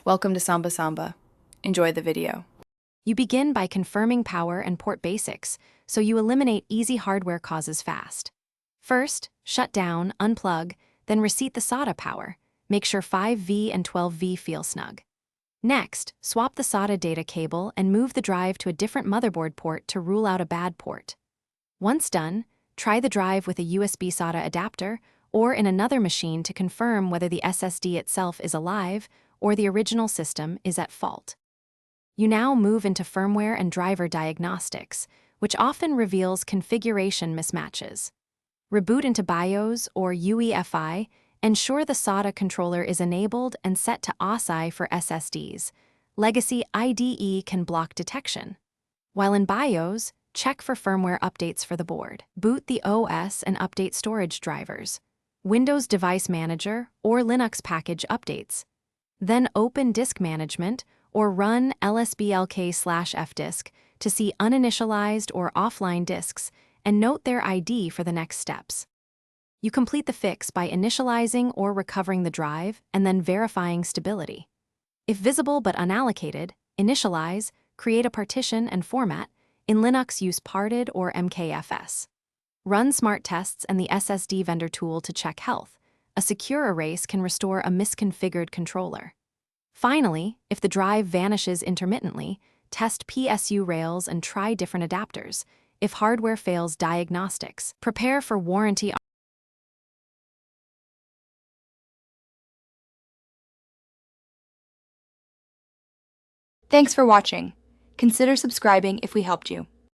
Welcome to Samba Samba. Enjoy the video. You begin by confirming power and port basics, so you eliminate easy hardware causes fast. First, shut down, unplug, then reseat the SATA power. Make sure 5V and 12V feel snug. Next, swap the SATA data cable and move the drive to a different motherboard port to rule out a bad port. Once done, try the drive with a USB SATA adapter or in another machine to confirm whether the SSD itself is alive or the original system is at fault. You now move into firmware and driver diagnostics, which often reveals configuration mismatches. Reboot into BIOS or UEFI, ensure the SATA controller is enabled and set to ASI for SSDs. Legacy IDE can block detection. While in BIOS, check for firmware updates for the board. Boot the OS and update storage drivers. Windows Device Manager or Linux package updates. Then open Disk Management or run lsblk/fdisk to see uninitialized or offline disks and note their ID for the next steps. You complete the fix by initializing or recovering the drive and then verifying stability. If visible but unallocated, initialize, create a partition and format. In Linux, use parted or MKFS. Run smart tests and the SSD vendor tool to check health. A secure erase can restore a misconfigured controller. Finally, if the drive vanishes intermittently, test PSU rails and try different adapters. If hardware fails diagnostics, prepare for warranty. Thanks for watching. Consider subscribing if we helped you.